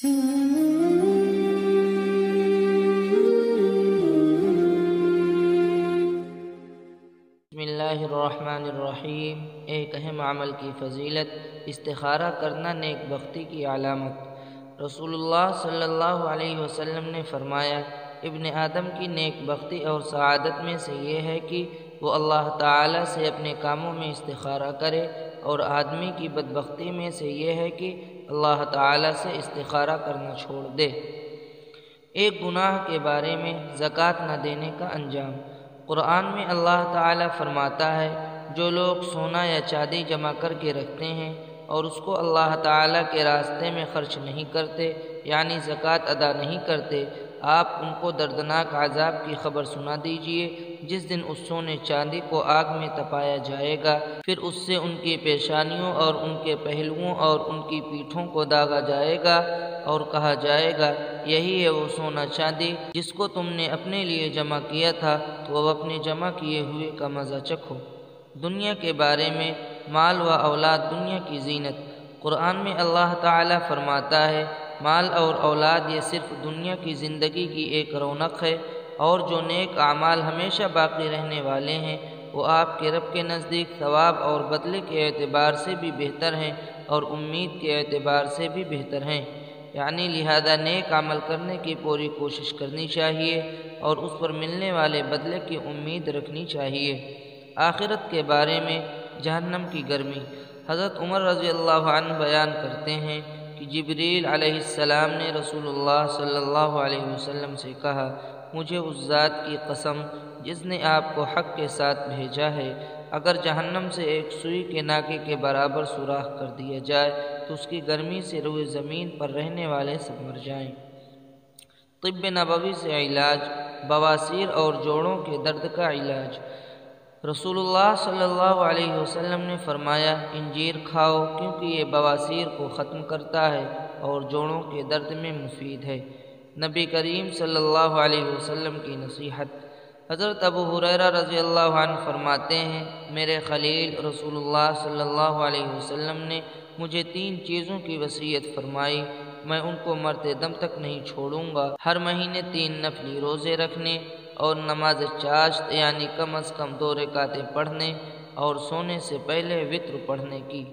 بسم اللہ الرحمن الرحیم۔ ایک اہم عمل کی فضیلت، استخارہ کرنا نیک بختی کی علامت۔ رسول اللہ صلی اللہ علیہ وسلم نے فرمایا، ابن آدم کی نیک بختی اور سعادت میں سے یہ ہے کہ وہ اللہ تعالی سے اپنے کاموں میں استخارہ کرے، اور آدمی کی بدبختی میں سے یہ ہے کہ اللہ تعالی سے استخارہ کرنا چھوڑ دے۔ ایک گناہ کے بارے میں زکوٰۃ نہ دینے کا انجام۔ قرآن میں اللہ تعالیٰ فرماتا ہے، جو لوگ سونا یا چاندی جمع کر کے رکھتے ہیں اور اس کو اللہ تعالیٰ کے راستے میں خرچ نہیں کرتے، یعنی زکوٰۃ ادا نہیں کرتے، آپ ان کو دردناک عذاب کی خبر سنا دیجئے، جس دن اس سونے چاندی کو آگ میں تپایا جائے گا، پھر اس سے ان کی پیشانیوں اور ان کے پہلوؤں اور ان کی پیٹھوں کو داغا جائے گا، اور کہا جائے گا، یہی ہے وہ سونا چاندی جس کو تم نے اپنے لیے جمع کیا تھا، تو اب اپنے جمع کیے ہوئے کا مزہ چکھو۔ دنیا کے بارے میں، مال و اولاد دنیا کی زینت۔ قرآن میں اللہ تعالیٰ فرماتا ہے، مال اور اولاد یہ صرف دنیا کی زندگی کی ایک رونق ہے، اور جو نیک اعمال ہمیشہ باقی رہنے والے ہیں وہ آپ کے رب کے نزدیک ثواب اور بدلے کے اعتبار سے بھی بہتر ہیں اور امید کے اعتبار سے بھی بہتر ہیں، یعنی لہذا نیک عمل کرنے کی پوری کوشش کرنی چاہیے اور اس پر ملنے والے بدلے کی امید رکھنی چاہیے۔ آخرت کے بارے میں، جہنم کی گرمی۔ حضرت عمر رضی اللہ عنہ بیان کرتے ہیں کہ جبریل علیہ السلام نے رسول اللہ صلی اللہ علیہ وسلم سے کہا، مجھے اس ذات کی قسم جس نے آپ کو حق کے ساتھ بھیجا ہے، اگر جہنم سے ایک سوئی کے ناکے کے برابر سوراخ کر دیا جائے تو اس کی گرمی سے روئے زمین پر رہنے والے سب مر جائیں۔ طب نبوی سے علاج، بواسیر اور جوڑوں کے درد کا علاج۔ رسول اللہ صلی اللہ علیہ وسلم نے فرمایا، انجیر کھاؤ کیونکہ یہ بواسیر کو ختم کرتا ہے اور جوڑوں کے درد میں مفید ہے۔ نبی کریم صلی اللہ علیہ وسلم کی نصیحت۔ حضرت ابو ہریرہ رضی اللہ عنہ فرماتے ہیں، میرے خلیل رسول اللہ صلی اللہ علیہ وسلم نے مجھے 3 چیزوں کی وصیت فرمائی، میں ان کو مرتے دم تک نہیں چھوڑوں گا۔ ہر مہینے 3 نفلی روزے رکھنے، اور نماز چاشت یعنی کم از کم 2 رکعتیں پڑھنے، اور سونے سے پہلے وتر پڑھنے کی۔